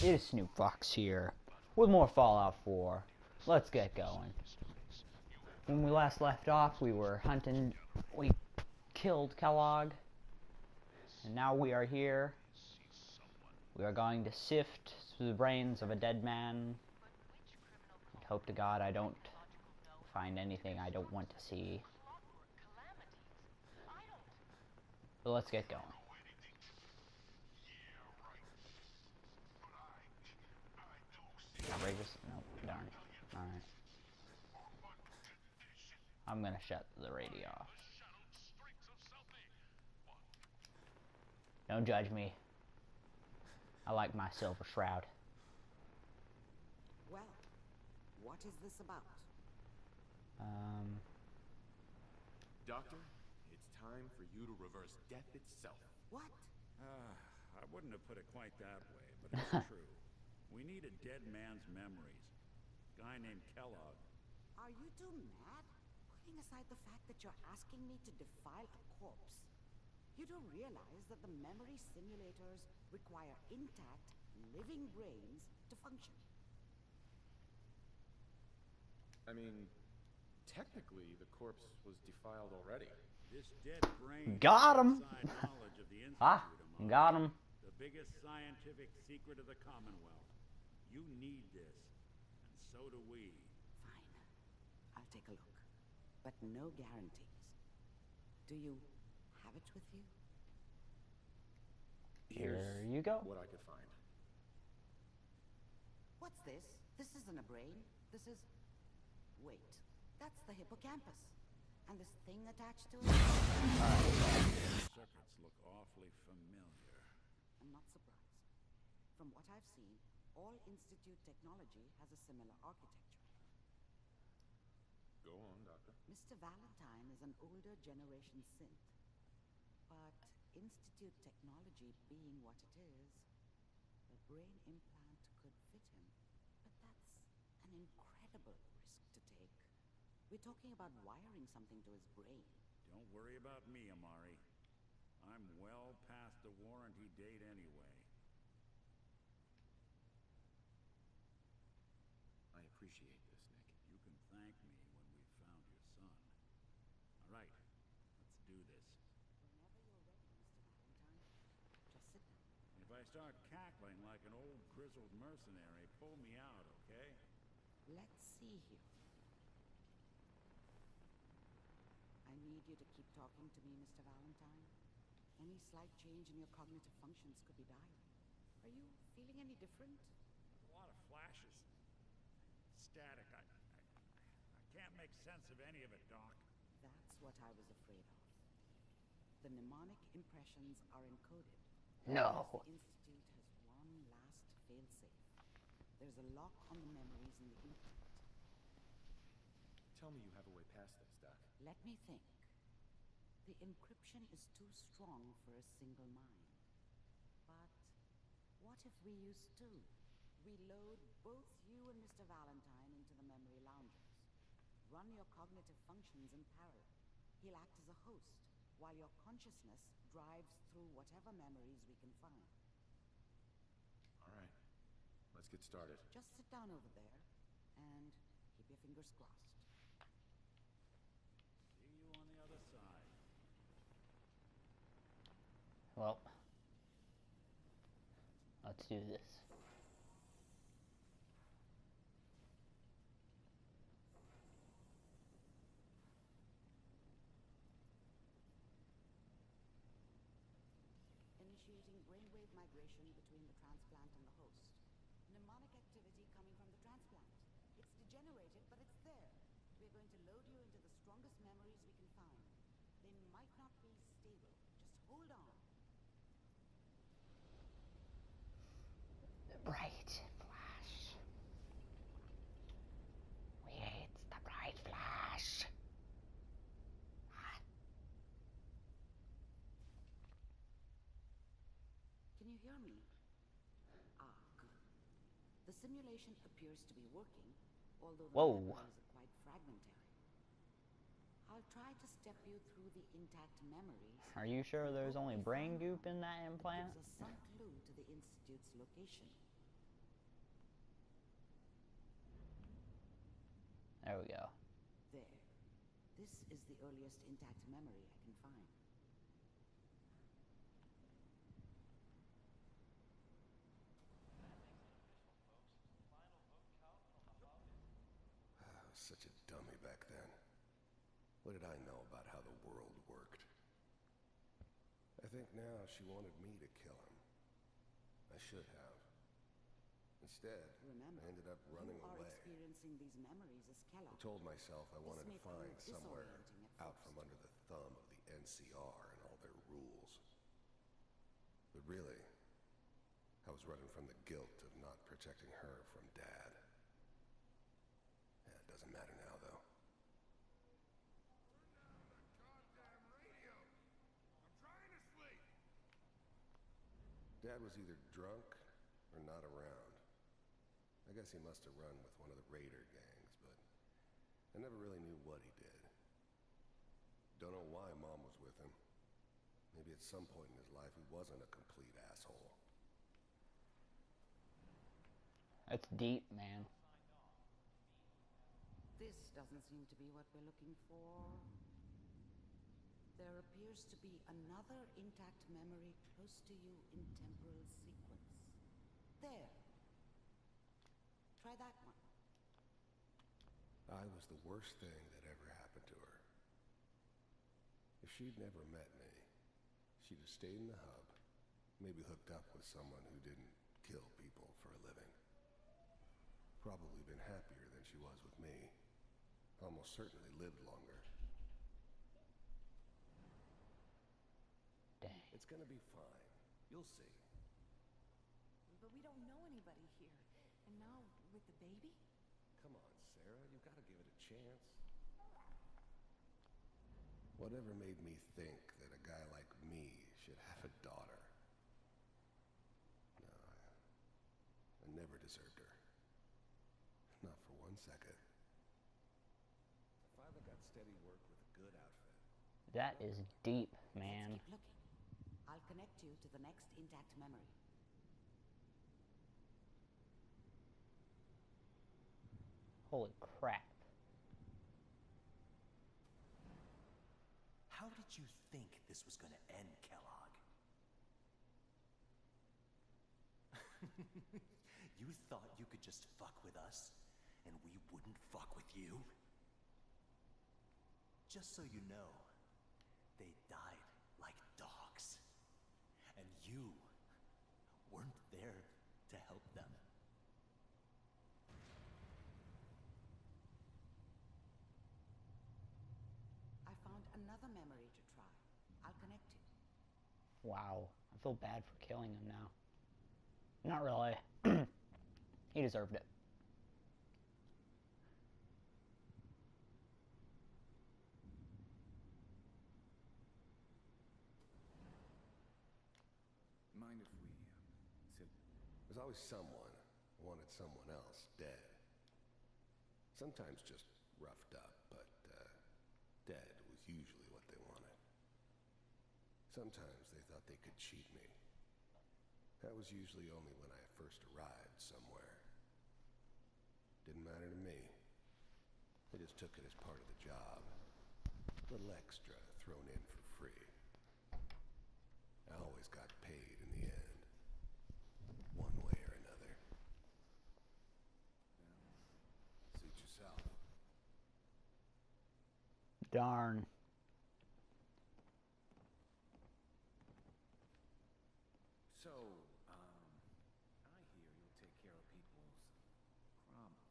It is Snoop Fox here with more Fallout 4. Let's get going. When we last left off, we were hunting. We killed Kellogg, and now we are here. We are going to sift through the brains of a dead man. And hope to God I don't find anything I don't want to see. So let's get going. Outrageous? Nope, darn. Alright. I'm gonna shut the radio off. Don't judge me. I like my silver shroud. Well, what is this about? Doctor, it's time for you to reverse death itself. What? I wouldn't have put it quite that way, but it's true. We need a dead man's memories. A guy named Kellogg. Are you two mad? Putting aside the fact that you're asking me to defile a corpse, you don't realize that the memory simulators require intact, living brains to function. I mean, technically, the corpse was defiled already. This dead brain Got him! inside knowledge of the Institute, Ah, Amon. got him. The biggest scientific secret of the Commonwealth. You need this, and so do we. Fine. I'll take a look. But no guarantees. Do you have it with you? Here you go. What I could find. What's this? This isn't a brain. This is... Wait. That's the hippocampus. And this thing attached to it? Circuits look awfully familiar. I'm not surprised. From what I've seen, all Institute technology has a similar architecture. Go on, Doctor. Mr. Valentine is an older generation synth. But Institute technology being what it is, a brain implant could fit him. But that's an incredible risk to take. We're talking about wiring something to his brain. Don't worry about me, Amari. I'm well past the warranty date anyway. I appreciate this, Nick. You can thank me when we've found your son. All right, let's do this. Whenever you're ready, Mr. Valentine. Just sit down. If I start cackling like an old grizzled mercenary, pull me out, okay? Let's see here. I need you to keep talking to me, Mr. Valentine. Any slight change in your cognitive functions could be dire. Are you feeling any different? A lot of flashes. Static. I can't make sense of any of it, Doc. That's what I was afraid of. The mnemonic impressions are encoded. No. The Institute has one last failsafe. There's a lock on the memories in the implant. Tell me you have a way past this, Doc. Let me think. The encryption is too strong for a single mind. But what if we use two? We load both you and Mr. Valentine into the memory loungers. Run your cognitive functions in parallel. He'll act as a host, while your consciousness drives through whatever memories we can find. All right. Let's get started. Just sit down over there, and keep your fingers crossed. See you on the other side. Well, let's do this. Initiating brainwave migration between the transplant and the host. Mnemonic activity coming from the transplant. It's degenerated, but it's there. We're going to load you into the strongest memories we can find. They might not be stable. Just hold on. The bright flash. Wait, the bright flash. Can you hear me? Ah, good. The simulation appears to be working, although the Whoa. memories are quite fragmentary. I'll try to step you through the intact memories. Are you sure there's only brain goop in that implant? Gives us some clue to the Institute's location. There we go. There. This is the earliest intact memory I can find. I was such a dummy back then. What did I know about how the world worked? I think now she wanted me to kill him. I should have. Instead, Remember, I ended up running you are away. experiencing these memories as Kellogg. I told myself I wanted to may find feel somewhere disorienting at out first. from under the thumb of the NCR and all their rules. But really, I was running from the guilt of not protecting her from Dad. Yeah, it doesn't matter now, though. Dad was either drunk or not around. I guess he must have run with one of the raider gangs, but I never really knew what he did. Don't know why Mom was with him. Maybe at some point in his life he wasn't a complete asshole. That's deep, man. This doesn't seem to be what we're looking for. There appears to be another intact memory close to you in temporal sequence. There. Try that one. I was the worst thing that ever happened to her. If she'd never met me, she'd have stayed in the hub, maybe hooked up with someone who didn't kill people for a living. Probably been happier than she was with me. Almost certainly lived longer. Dang. It's gonna be fine. You'll see. But we don't know anybody here. And now, with the baby? Come on, Sarah, you gotta give it a chance. Whatever made me think that a guy like me should have a daughter? No, I never deserved her. Not for 1 second. Father got steady work with a good outfit. That is deep, man. Let's keep looking. I'll connect you to the next intact memory. Holy crap. How did you think this was gonna end, Kellogg? You thought you could just fuck with us, and we wouldn't fuck with you? Just so you know, they died like dogs. And you weren't there to help them. I found another memory to try. I'll connect you. Wow. I feel bad for killing him now. Not really. He deserved it. Mind if we sit? There's always someone who wanted someone else dead. Sometimes just roughed up, but dead was usually what they wanted. Sometimes they thought they could cheat me. That was usually only when I first arrived somewhere. Didn't matter to me. They just took it as part of the job. A little extra thrown in for free. I always got paid in the end. One way or another. Suit yourself. Darn. So, I hear you'll take care of people's problems.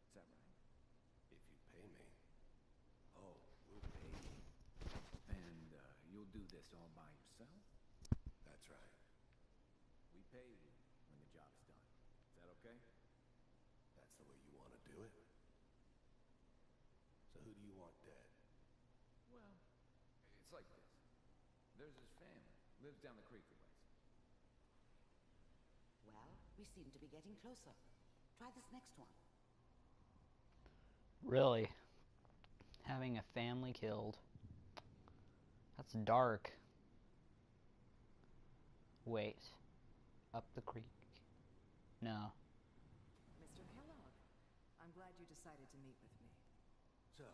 Is that right? If you pay me. Oh, we'll pay you. And, you'll do this all by yourself? That's right. We pay you when the job's done. Is that okay? That's the way you want to do it. So who do you want dead? Well, it's like this. There's his family. Lives down the creek a ways. Well, we seem to be getting closer. Try this next one. Really? Having a family killed. That's dark. Wait. Up the creek. No. Mr. Kellogg, I'm glad you decided to meet with me. So,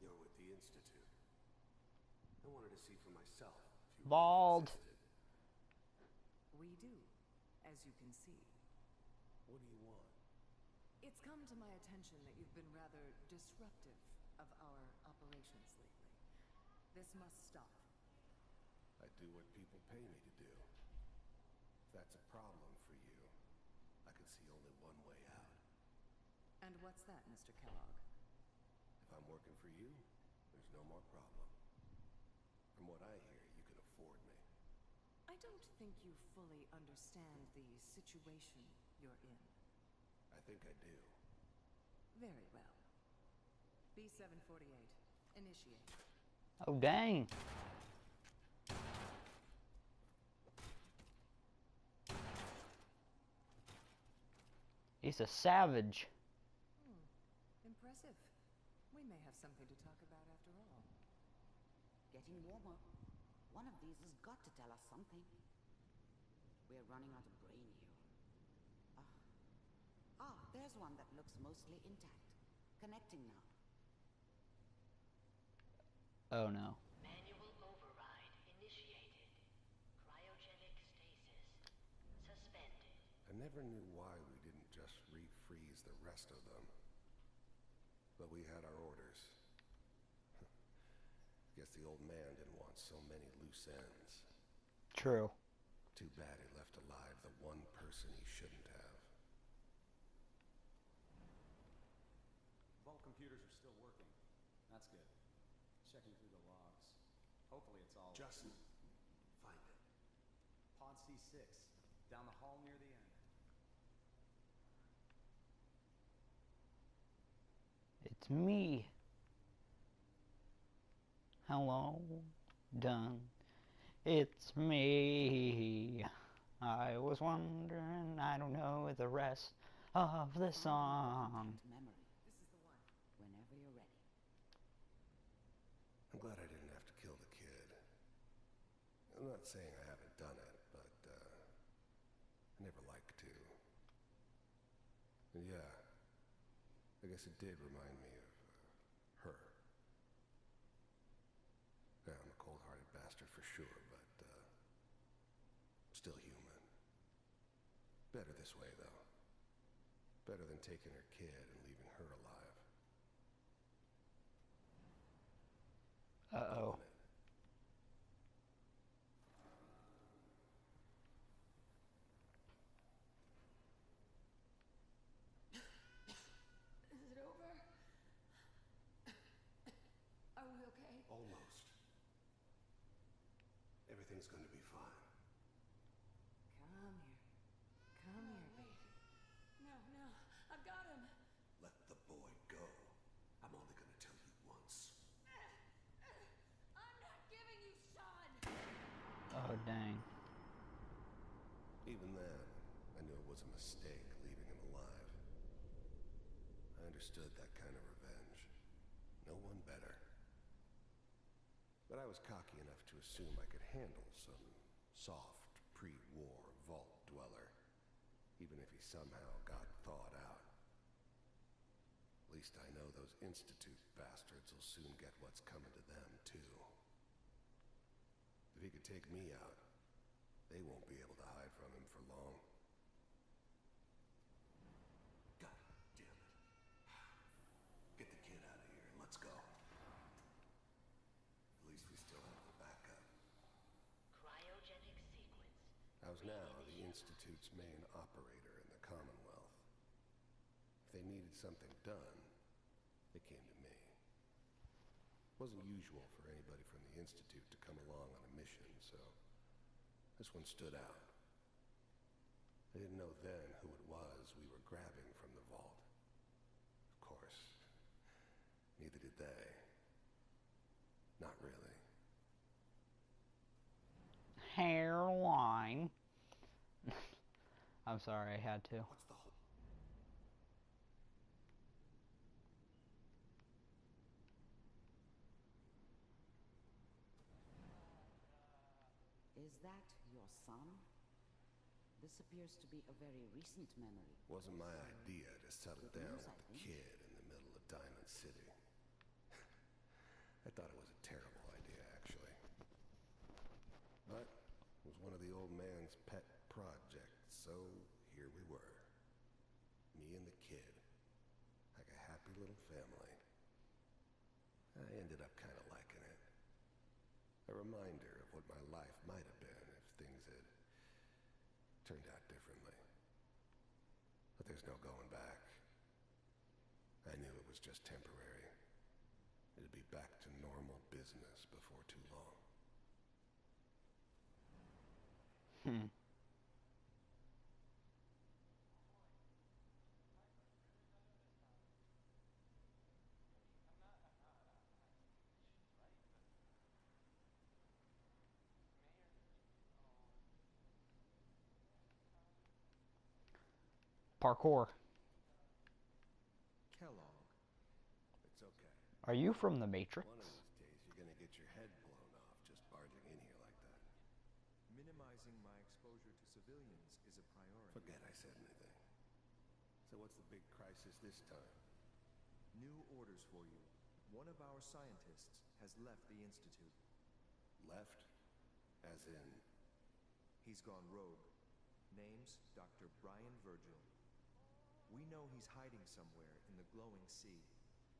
you're with the Institute. I wanted to see for myself if you Bald. really existed. We do, as you can see. What do you want? It's come to my attention that you've been rather disruptive of our operations lately. This must stop. I do what people pay me to do. If that's a problem for you, I can see only one way out. And what's that, Mr. Kellogg? If I'm working for you, there's no more problem. From what I hear, you can afford me. I don't think you fully understand the situation you're in. I think I do. Very well. B-748, initiate. Oh, dang. He's a savage. Impressive. We may have something to talk about after all. Getting warmer. One of these has got to tell us something. We're running out of brain here. There's one that looks mostly intact. Connecting now. Oh no. Manual override initiated. Cryogenic stasis suspended. I never knew why we didn't just refreeze the rest of them. But we had our orders. Guess the old man didn't want so many loose ends. True. Too bad he left alive the one person he shouldn't have. Vault computers are still working. That's good. Checking through the logs. Hopefully it's all... Justin, find it. Pod C6. Down the hall near the end. It's me. Hello, done. It's me. I was wondering, I don't know the rest of the song. Memory. This is the one. Whenever you're ready. I'm glad I didn't have to kill the kid. I'm not saying I haven't done it, but, I never like to. And yeah, I guess it did remind me of, her. Yeah, I'm a cold-hearted bastard for sure, but, still human. Better this way, though. Better than taking her kid and leaving her alive. Uh-oh. Is it over? Are we okay? Almost. Everything's gonna be fine. Come here. Come here, baby. No, no. I've got him. Let the boy go. I'm only gonna tell you once. I'm not giving you son! Oh, dang. Even then, I knew it was a mistake leaving him alive. I understood that kind of revenge. No one better. But I was cocky enough to assume I could handle some soft, pre-war vault dweller, even if he somehow got thawed out. At least I know those Institute bastards will soon get what's coming to them, too. If he could take me out, they won't be able to hide from him for long. God damn it. Get the kid out of here and let's go. At least we still have the backup. Cryogenic sequence. I was now the Institute's main operator in the Commonwealth. If they needed something done, they came to me. It wasn't usual for anybody from the Institute to come along on a mission, so this one stood out. I didn't know then who it was we were grabbing from the vault. Of course, neither did they. Not really. Hairline. I'm sorry, I had to. What's the whole... Is that your son? This appears to be a very recent memory. Wasn't my idea to settle Good down news, with I the think. kid in the middle of Diamond City. I thought it was a terrible idea, actually. But it was one of the old man's pet projects, so here we were. Me and the kid. Like a happy little family. I ended up kind of liking it. A reminder of what my life might have been if things had turned out differently. But there's no going back. I knew it was just temporary. It'd be back to normal business before too long. Parkour. Kellogg. It's okay. Are you from the Matrix? One of these days you're gonna get your head blown off just barging in here like that. Minimizing my exposure to civilians is a priority. Forget I said anything. So what's the big crisis this time? New orders for you. One of our scientists has left the Institute. Left? As in... He's gone rogue. Name's Dr. Brian Virgil. We know he's hiding somewhere in the glowing sea.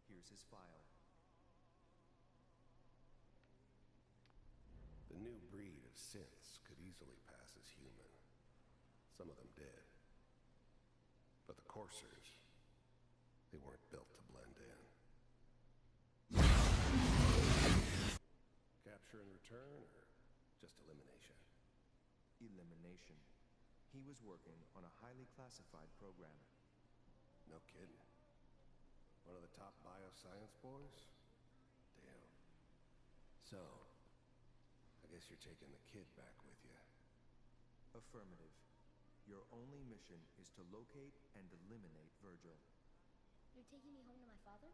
Here's his file. The new breed of synths could easily pass as human. Some of them did. But the coursers, they weren't built to blend in. Capture and return, or just elimination? Elimination. He was working on a highly classified program. No kidding. One of the top bioscience boys? Damn. So, I guess you're taking the kid back with you. Affirmative. Your only mission is to locate and eliminate Virgil. You're taking me home to my father?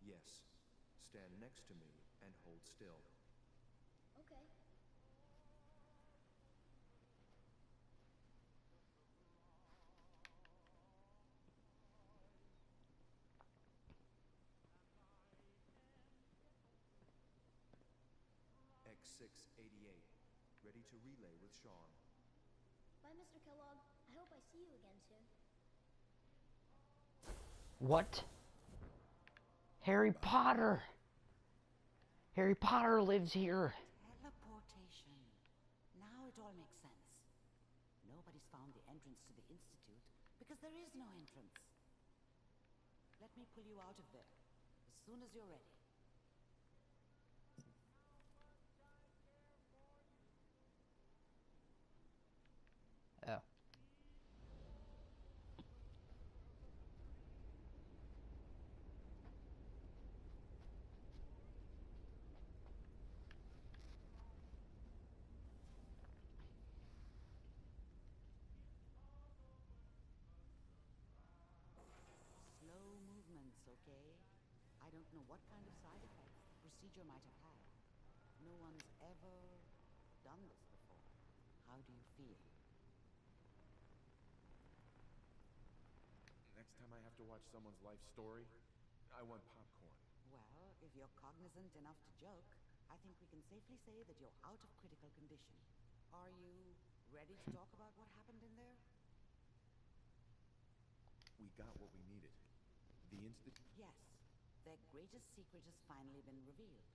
Yes. Stand next to me and hold still. Okay. X688. Ready to relay with Sean. Bye, Mr. Kellogg. I hope I see you again soon. What? Harry Potter! Harry Potter lives here! Teleportation. Now it all makes sense. Nobody's found the entrance to the Institute because there is no entrance. Let me pull you out of there as soon as you're ready. Oh. Slow movements, okay? I don't know what kind of side effects the procedure might have had. No one's ever done this before. How do you feel? Next time I have to watch someone's life story, I want popcorn. Well, if you're cognizant enough to joke, I think we can safely say that you're out of critical condition. Are you ready to talk about what happened in there? We got what we needed. The Institute... Yes. Their greatest secret has finally been revealed.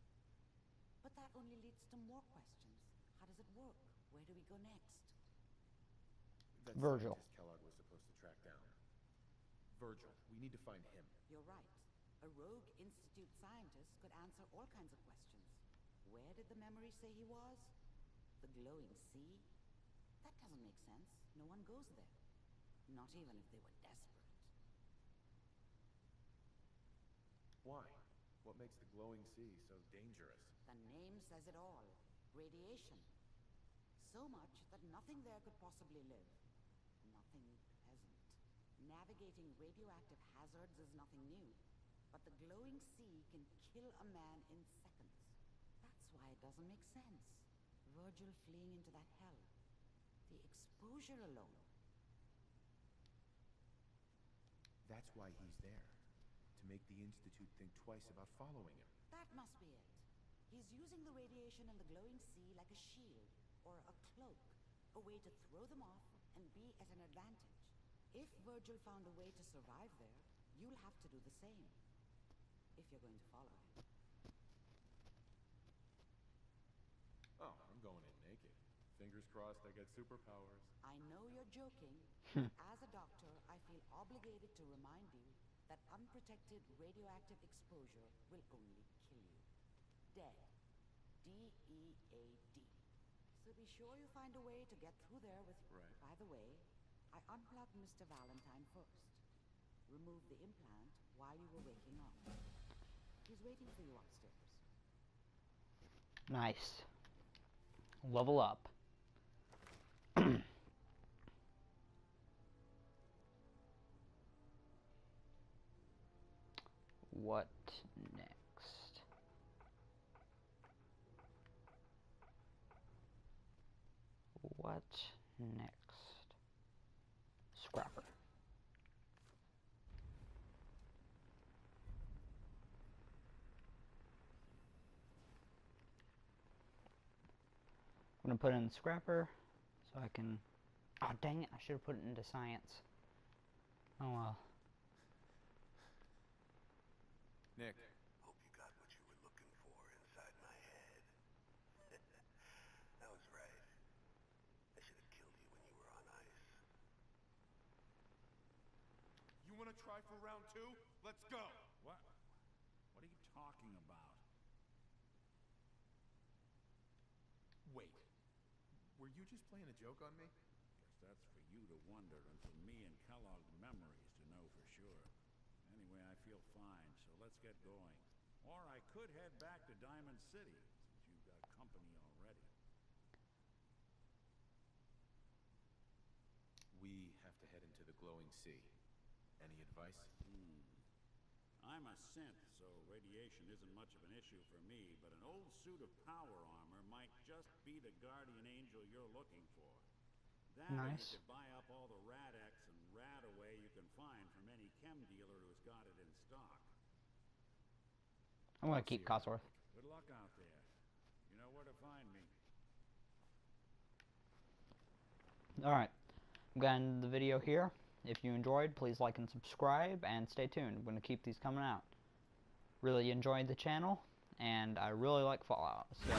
But that only leads to more questions. How does it work? Where do we go next? That Virgil. scientist Kellogg was supposed to track down. Virgil. We need to find him. You're right. A rogue Institute scientist could answer all kinds of questions. Where did the memory say he was? The glowing sea? That doesn't make sense. No one goes there. Not even if they were desperate. Why? What makes the glowing sea so dangerous? The name says it all. Radiation. So much that nothing there could possibly live. Nothing pleasant. Navigating radioactive hazards is nothing new. But the glowing sea can kill a man in seconds. That's why it doesn't make sense. Virgil fleeing into that hell. The exposure alone. That's why he's there. To make the Institute think twice about following him. That must be it. He's using the radiation in the glowing sea like a shield, or a cloak, a way to throw them off and be at an advantage. If Virgil found a way to survive there, you'll have to do the same. If you're going to follow him. Oh, I'm going in naked. Fingers crossed I get superpowers. I know you're joking, but as a doctor, I feel obligated to remind you that unprotected radioactive exposure will only kill you. Dead. D-E-A-D. So be sure you find a way to get through there with... Right. By the way, I unplugged Mr. Valentine first. Removed the implant while you were waking up. He's waiting for you upstairs. Nice. Level up. What next? What next? Scrapper. I'm gonna put it in the scrapper so I can... Oh dang it, I should have put it into science. Oh well. Nick. Hope you got what you were looking for inside my head. I was right. I should have killed you when you were on ice. You want to try for round 2? Let's go! What? What are you talking about? Wait. Were you just playing a joke on me? Guess that's for you to wonder and for me and Kellogg's memories to know for sure. Anyway, I feel fine, so let's get going. Or I could head back to Diamond City, since you've got company already. We have to head into the glowing sea. Any advice? I'm a synth, so radiation isn't much of an issue for me, but an old suit of power armor might just be the guardian angel you're looking for. That or you Nice. could buy up all the Rad-X and Rad-Away you can find from any chem dealer who's got it in stock. I'm gonna keep Cosworth. Good luck out there. You know where to find me. Alright. I'm gonna end the video here. If you enjoyed, please like and subscribe, and stay tuned. I'm gonna keep these coming out. Really enjoyed the channel, and I really like Fallout, so